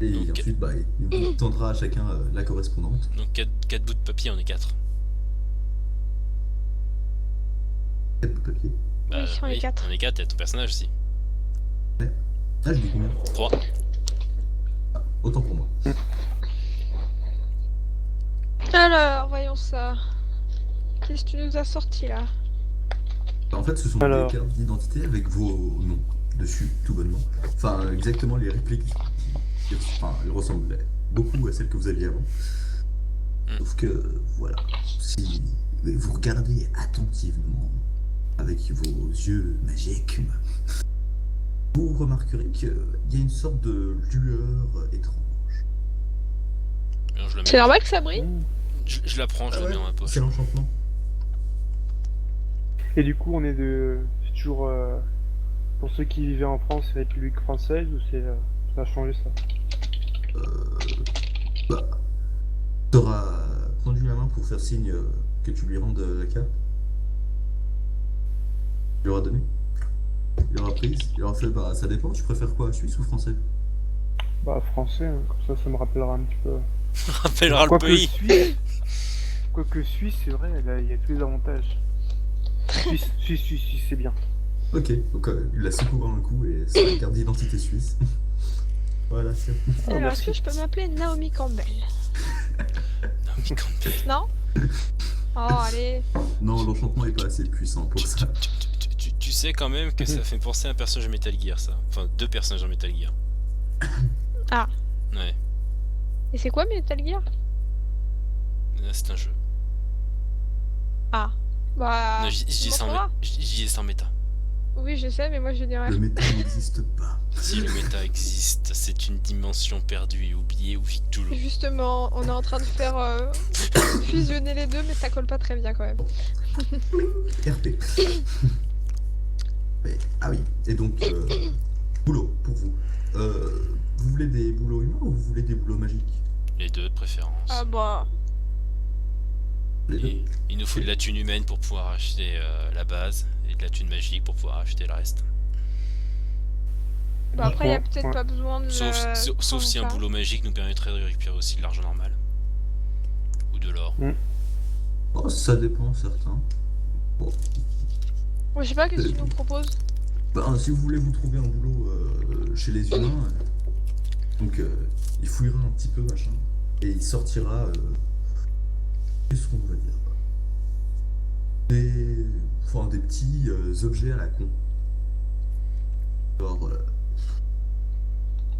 Et Donc, ensuite, il vous tendra à chacun la correspondante. donc 4 bouts de papier, on est 4. 4 bouts de papier. Bah Oui, on est oui, on 4. est 4, et ton personnage aussi. Ouais. Ah, je dis combien? 3. Autant pour moi. Alors, voyons ça. Qu'est-ce que tu nous as sorti là? En fait, ce sont des Alors, cartes d'identité avec vos noms dessus, tout bonnement. Enfin, exactement les répliques enfin, elles ressemblaient beaucoup à celles que vous aviez avant. Mm. Sauf que, voilà, si vous regardez attentivement avec vos yeux magiques, vous remarquerez qu'il y a une sorte de lueur étrange. Alors, je la mets. C'est normal que ça brille? Je la prends, je la mets dans ma poche. C'est l'enchantement. et du coup, on est de. C'est toujours. Pour ceux qui vivaient en France, République française, ou c'est. Ça a changé ça? Bah, t'auras tendu la main pour faire signe que tu lui rendes la carte. Il aura donné. Il aura prise. Il aura fait, bah ça dépend, tu préfères quoi, suisse ou français? Bah, français, hein, comme ça me rappellera un petit peu. Rappellera le pays. Quoique Suisse, c'est vrai, il y a tous les avantages. Suisse, c'est bien. Ok, donc il la secoue un coup et c'est la carte d'identité suisse. Voilà, c'est bon. Ah, Alors, est-ce merci. que je peux m'appeler Naomi Campbell? Naomi Campbell. Non? Oh, allez. Non, l'enchantement est pas assez puissant pour ça. Tu sais quand même que ça fait penser à un personnage de Metal Gear, ça. Enfin, 2 personnages en Metal Gear. Ah. Ouais, Et c'est quoi Metal Gear? c'est un jeu. Ah. Bah. Non, je tu dis ça montreras. en méta. Oui, je sais, mais moi je dirais. Le métal n'existe pas. Si le méta existe, c'est une dimension perdue et oubliée où vit Cthulhu. Justement, on est en train de faire fusionner les deux, mais ça colle pas très bien quand même. RP. Ah oui, et donc, boulot pour vous. Vous voulez des boulots humains ou vous voulez des boulots magiques? Les deux de préférence. Ah bah. Les deux. Et il nous faut de la thune humaine pour pouvoir acheter la base et de la thune magique pour pouvoir acheter le reste. Bah après, il y a Ouais, peut-être ouais. pas besoin de. Sauf si un prendre ça. boulot magique nous permettrait de récupérer aussi de l'argent normal. Ou de l'or. Oh, ça dépend, certains. Bon. Je sais pas, qu'est-ce que tu nous proposes? Si vous voulez vous trouver un boulot chez les humains, donc il fouillera un petit peu, machin, et il sortira, qu'est-ce qu'on va dire, des petits objets à la con. Genre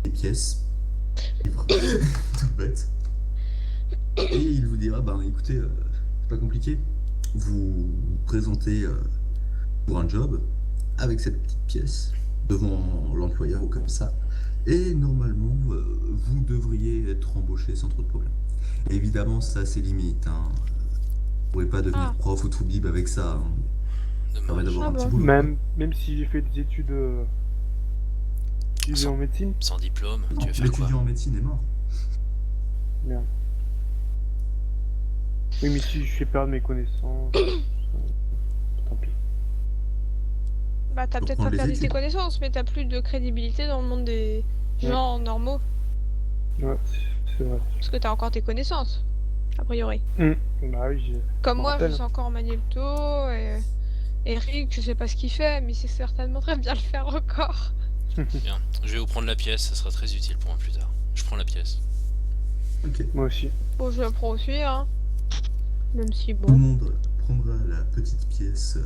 des pièces, livres, tout bête. Et il vous dira, écoutez, c'est pas compliqué, vous vous présentez pour un job avec cette petite pièce devant l'employeur ou comme ça. Et normalement, vous devriez être embauché sans trop de problèmes. Et évidemment, ça a ses limites. Hein. Vous pourrez pas devenir Ah. prof ou toubib avec ça. Hein. Ça permet Dommage. d'avoir Ah un petit bon. boulot. Même si j'ai fait des études, en médecine, Sans diplôme, Non, tu veux faire quoi? l'étudiant en médecine est mort. merde. Oui, mais si je fais perdre mes connaissances, tant pis. Bah t'as Faut peut-être prendre pas les perdu tes études. connaissances, mais t'as plus de crédibilité dans le monde des gens normaux. Ouais, c'est vrai. Parce que t'as encore tes connaissances, a priori. Bah oui, Comme me moi, je rappelle. sais encore manier le taux, et Eric, je sais pas ce qu'il fait, mais il sait certainement très bien le faire encore. Bien, je vais vous prendre la pièce, ça sera très utile pour moi plus tard. Je prends la pièce. Ok. Moi aussi. Bon, je la prends aussi, hein. Même si, Tout le bon. monde prendra la petite pièce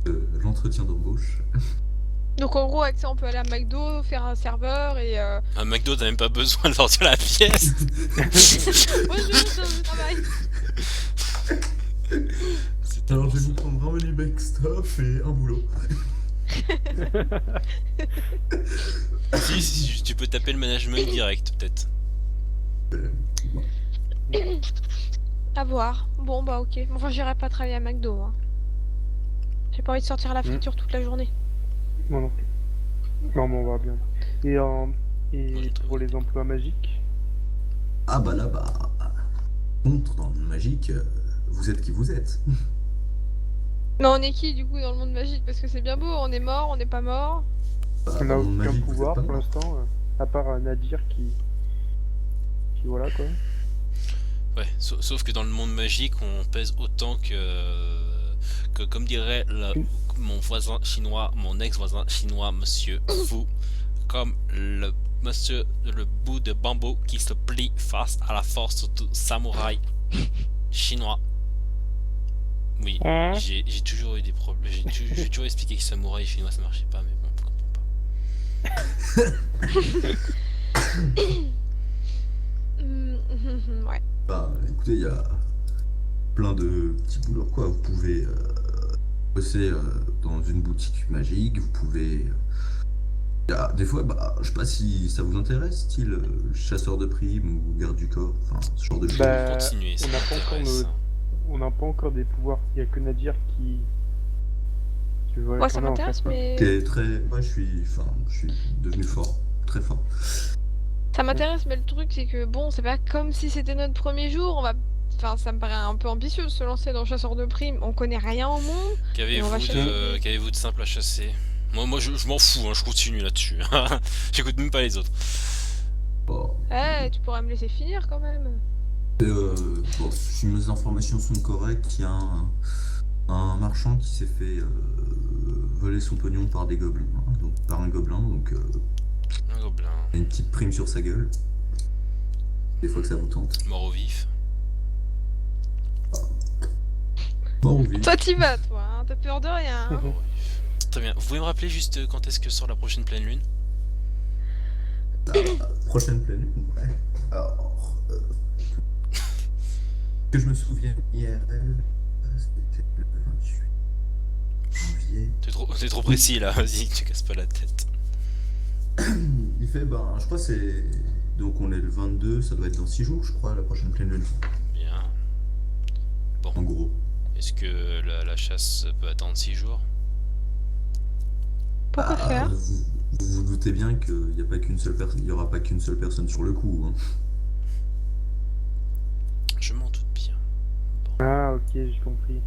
de l'entretien d'embauche. Donc en gros, avec ça, on peut aller à McDo, faire un serveur et... Un McDo, t'as même pas besoin de sortir la pièce. Bonjour, je travaille. C'est Alors tellement je vais ça. vous prendre un menu backstop et un boulot. Si, tu peux taper le management direct, peut-être. À voir. Bon, bah ok. Enfin, j'irai pas travailler à McDo, hein. J'ai pas envie de sortir à la friture toute la journée. Moi non plus. Non, mais on va bien. Et, Ouais, pour les emplois magiques, Ah là, contre dans le monde magique, vous êtes qui vous êtes. Mais on est qui, du coup, dans le monde magique? Parce que c'est bien beau, on est mort, on n'est pas mort. on Dans n'a le monde aucun magique, vous êtes pouvoir pas pour mort. l'instant, à part Nadir puis voilà quoi. Ouais, sauf que dans le monde magique, on pèse autant que comme dirait mon voisin chinois, mon ex-voisin chinois, monsieur Fu, comme le monsieur le bout de bambou qui se plie face à la force du samouraï chinois. Oui, j'ai toujours eu des problèmes. J'ai toujours expliqué que samouraï chinois ça marchait pas, mais bon, je comprends pas. Ouais. Bah, écoutez, il y a plein de petits boulots, quoi. Vous pouvez bosser dans une boutique magique, vous pouvez... Il y a des fois, bah, je sais pas si ça vous intéresse, style chasseur de primes ou garde du corps, enfin, ce genre de choses. Bah, Continuez, ça on n'a pas encore m'intéresse. on n'a pas encore des pouvoirs. Il y a que Nadir qui veut Moi, ça qu'on a, en m'intéresse, fait. mais... Qui est très... Ouais, je suis devenu fort, très fort. Ça m'intéresse, mais le truc, c'est que, bon, c'est pas comme si c'était notre premier jour, on va... Enfin, ça me paraît un peu ambitieux de se lancer dans chasseur de primes, on connaît rien au monde. Et on va Qu'avez-vous de simple à chasser? Moi je m'en fous, hein, je continue là-dessus. J'écoute même pas les autres. Bon. Eh, tu pourrais me laisser finir quand même. Bon, si mes informations sont correctes, il y a un marchand qui s'est fait voler son pognon par des gobelins, hein, donc par un gobelin, donc Un gobelin. il y a une petite prime sur sa gueule. Des fois que ça vous tente. Mort au vif. Bon, oui. Toi, t'y vas, toi, hein, t'as peur de rien. Hein. Très bien. Vous pouvez me rappeler juste quand est-ce que sort la prochaine pleine lune? Prochaine pleine lune, ouais. Alors, que je me souviens, IRL, c'était le 28 janvier. T'es trop précis là, vas-y, tu casses pas la tête. Il fait, ben, je crois que c'est... Donc on est le 22, ça doit être dans 6 jours, je crois, la prochaine pleine lune. Bien. En gros. Est-ce que la chasse peut attendre 6 jours? Pourquoi faire vous vous doutez bien qu'il n'y a pas qu'une seule personne, il y aura pas qu'une seule personne sur le coup. Hein. Je m'en doute bien. Ah ok, j'ai compris.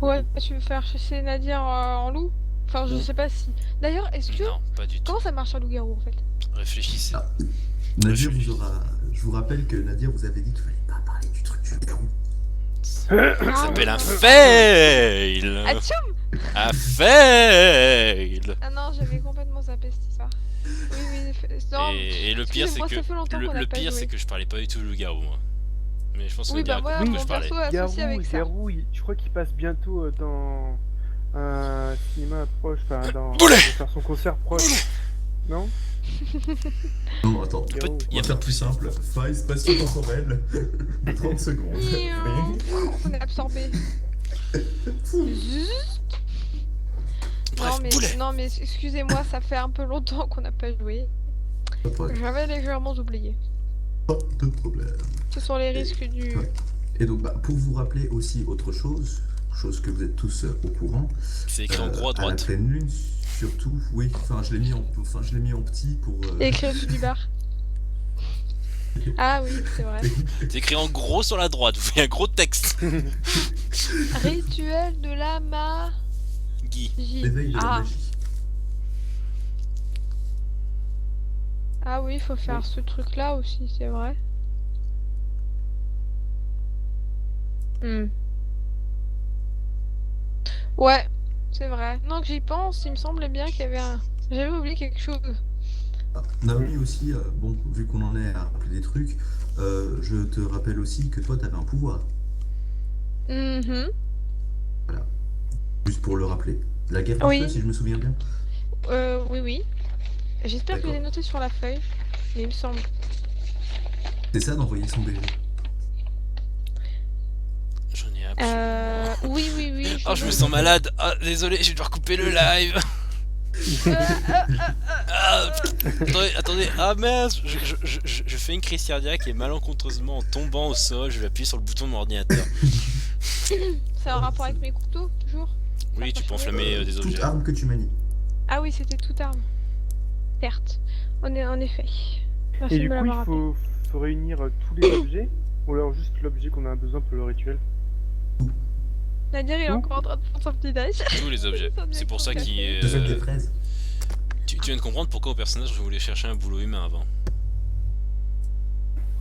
Ouais, tu veux faire chasser Nadir en loup? Enfin, je sais pas si... D'ailleurs, est-ce que... Non, pas du tout. Comment ça marche un loup-garou, en fait? Réfléchissez. Ah. Nadir vous aura... Je vous rappelle que Nadir vous avait dit qu'il fallait pas parler du truc du garou. Ça s'appelle un ouais. fail. Ah, tchoum! Un fail. Ah non, j'avais complètement zappé cette histoire. Oui, non, Et le pire c'est excusez-moi, que ça fait longtemps qu'on a le pas pire joué. c'est que je parlais pas du tout de loup-garou moi. Mais je pense qu'on Oui, a bien bah moi, compris que mon je parlais. perso associé avec ça. Garou, je crois qu'il passe bientôt dans un cinéma proche, enfin dans... Boulet il va faire son concert proche. Non? Non, attends. Garou. On va faire plus simple. Faille spatio-temporelle de 30 secondes. On est absorbé. Bref, boulet. Non mais excusez-moi, ça fait un peu longtemps qu'on n'a pas joué. Pas de problème. J'avais légèrement oublié. Pas de problème. Ce sont les risques du... Ouais. Et donc, bah, pour vous rappeler aussi autre chose que vous êtes tous au courant. C'est écrit en gros à À la droite. pleine lune, surtout, oui. Enfin, je l'ai mis en petit pour. Écrit au-dessus du bar. Ah oui, c'est vrai. C'est écrit en gros sur la droite. Vous voyez un gros texte. Rituel de la magie. L'éveil de la Ah. magie. Ah oui, il faut faire ce truc-là aussi, c'est vrai. Ouais, c'est vrai. Non, que j'y pense, il me semblait bien qu'il y avait un... J'avais oublié quelque chose. Ah, Naomi aussi, bon, vu qu'on en est à rappeler des trucs, je te rappelle aussi que toi, t'avais un pouvoir. Mhm. Juste pour le rappeler. La guerre du Oui. feu, si je me souviens bien. Oui. J'espère que je l'ai noté sur la feuille, mais il me semble. C'est ça d'envoyer son bébé. J'en ai absolument. Oui. Oh, je me sens malade. Ah, désolé, je vais devoir couper le live. Ah, attendez. Ah mince, je fais une crise cardiaque et malencontreusement en tombant au sol, je vais appuyer sur le bouton de mon ordinateur. C'est un rapport avec mes couteaux, toujours? Oui, tu peux enflammer des Toute objets. arme que tu manies. Ah oui, c'était toute arme. Certes. En effet. Merci Et de du me coup, l'avoir rappelé. faut réunir tous les objets, ou alors juste l'objet qu'on a besoin pour le rituel. Nadir, il est encore en train de prendre son petit dash. Tous les objets. C'est pour ça qu'il est. Deuxième des fraises. Tu viens de comprendre pourquoi au personnage je voulais chercher un boulot humain avant.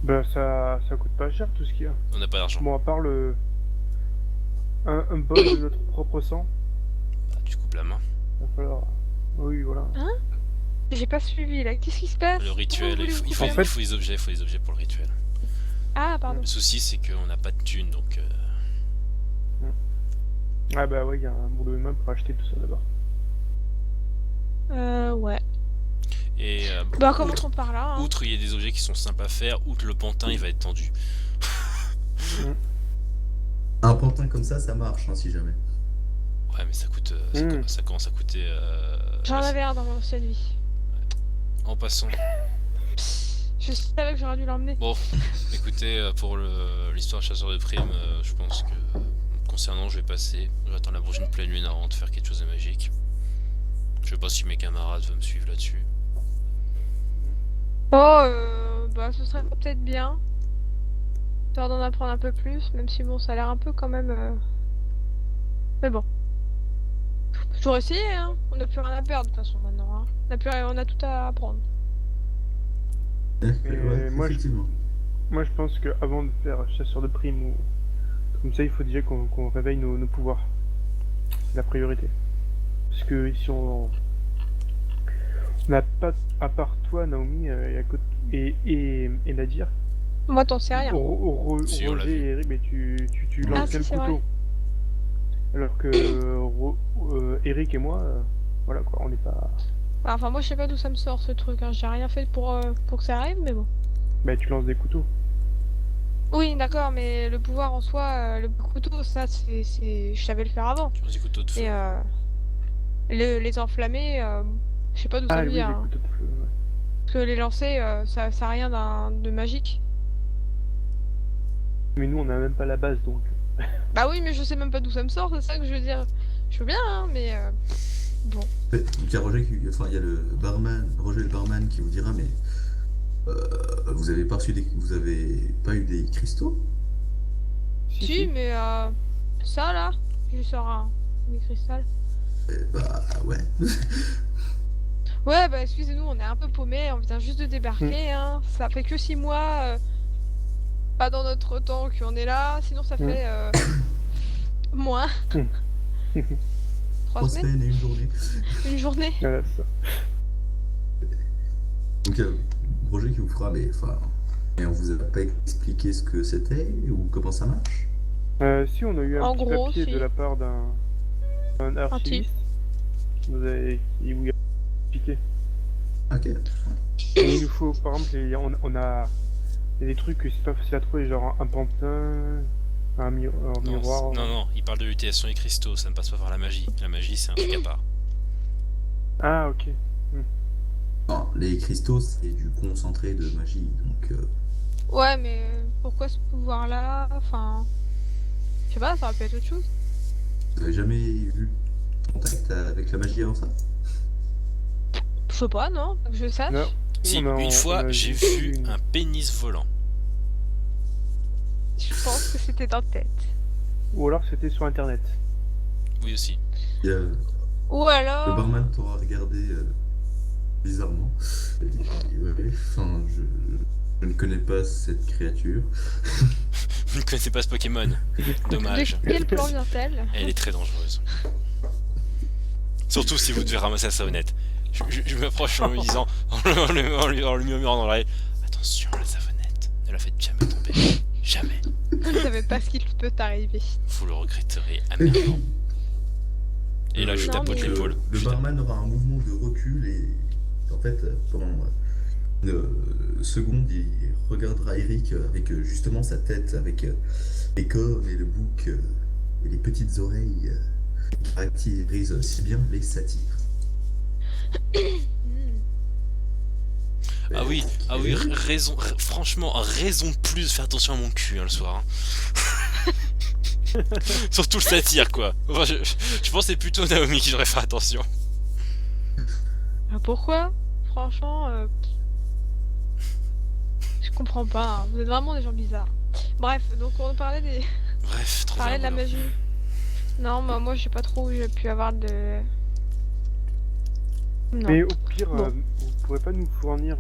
Bah ça coûte pas cher tout ce qu'il y a. On n'a pas d'argent. Bon, à part un bol de notre propre sang, Bah, tu coupes la main. va falloir... Oui, voilà. J'ai pas suivi là. Qu'est-ce qui se passe? Le rituel, Pourquoi il faut, vous il voulez faut, couper il faut les objets pour le rituel. Ah, pardon. Le souci, c'est qu'on n'a pas de thunes, donc... Ah bah ouais, il y a un boulot humain pour acheter tout ça d'abord. Ouais. Et Bah, commençons par là. Hein. outre, il y a des objets qui sont simples à faire, outre le pantin, il va être tendu. Un pantin comme ça marche, hein, si jamais. Ouais, mais ça coûte... ça commence à coûter... J'en avais un dans mon ancienne vie. En passant. Je savais que j'aurais dû l'emmener. Bon, écoutez, pour l'histoire chasseur de primes, je pense que... Concernant, je vais passer. J'attends la prochaine pleine lune avant de faire quelque chose de magique. Je sais pas si mes camarades veulent me suivre là-dessus. Oh, bah, ce serait peut-être bien. Histoire d'en apprendre un peu plus, même si bon, ça a l'air un peu quand même. Mais bon. Toujours essayer, hein. On n'a plus rien à perdre de toute façon maintenant. Hein. On a tout à apprendre. Mais moi, effectivement. Moi je pense qu'avant de faire chasseur de primes ou comme ça, il faut déjà qu'on réveille nos pouvoirs. C'est la priorité. Parce que si on n'a pas, à part toi Naomi et Nadir, Moi, t'en sais rien. Si, on l'a Roger vu. et Eric, mais tu Ah, lançais si, le c'est couteau. Alors que Eric et moi, voilà quoi, on n'est pas... Enfin, moi, je sais pas d'où ça me sort ce truc. Hein. J'ai rien fait pour que ça arrive, mais bon. Bah tu lances des couteaux. Oui, d'accord, mais le pouvoir en soi, le couteau, ça, je savais le faire avant. Tu vois, des couteaux de feu. Et les enflammer, je sais pas d'où ça Ah me oui, les vient. Hein. couteaux de feu, ouais. Parce que les lancer, ça a rien de magique. Mais nous on a même pas la base donc... Bah oui, mais je sais même pas d'où ça me sort, c'est ça que je veux dire. Je veux bien, hein, mais bon. Donc il y a Roger enfin il y a le barman, Roger le barman qui vous dira mais vous avez pas vous avez pas eu des cristaux? Si, mais ça là, je lui sors des cristal. Bah ouais. Ouais, bah excusez-nous, on est un peu paumés, on vient juste de débarquer, hein. Ça fait que 6 mois, pas dans notre temps qu'on est là, sinon ça fait moins. 3 3 semaines, semaines et une journée. une journée. Voilà, ça. Donc Roger qui vous fera mais enfin et on vous a pas expliqué ce que c'était ou comment ça marche? Si on a eu un En petit gros, papier si. de la part d'un archiviste qui vous a expliqué. Ok. Et il nous faut, par exemple, on a il y a des trucs que c'est pas facile à trouver, genre un pantin, un Non, miroir. non, il parle de l'utilisation des cristaux, ça ne passe pas par la magie. La magie, c'est un truc à part. Ah ok. Non, les cristaux c'est du concentré de magie donc Ouais, mais pourquoi ce pouvoir-là? Enfin, je sais pas, ça aurait pu être autre chose. vous avez jamais eu contact avec la magie avant ça? Je sais pas, non? Que je sache. Non. Si, On a- une on fois, a j'ai juste vu une- un pénis volant. Je pense que c'était dans tête. Ou alors c'était sur internet. Oui aussi. Il y a- Ou Le alors. barman t'aura regardé bizarrement. Et il dit, ouais, enfin, je ne connais pas cette créature. Vous ne connaissez pas ce Pokémon. Dommage. De quel plan vient-elle? Elle est très dangereuse. Surtout si vous devez ramasser la savonnette. Je m'approche en lui disant, en lui murmurant dans l'oreille, attention la savonnette, ne la faites jamais tomber. Jamais. Je ne savais pas ce qu'il peut t'arriver. Vous le regretterez amèrement. Et là, je Non, tapote mais- l'épaule. Le barman aura un mouvement de recul et en fait, pendant une seconde, il regardera Eric avec justement sa tête, avec les cornes et le bouc et les petites oreilles qui caractérisent si bien les satyres. Hmm. Ah oui, franchement, raison de plus de faire attention à mon cul hein, le soir. Hein. Surtout le satire quoi. Enfin, je pense que c'est plutôt Naomi qui devrait faire attention. Pourquoi? Franchement, je comprends pas. Hein. Vous êtes vraiment des gens bizarres. Bref, donc on parlait Bref, trop parlait de la voilà. magie. Non, moi je sais pas trop où j'ai pu avoir de. Non. Mais au pire, Bon. vous pourrez pas nous fournir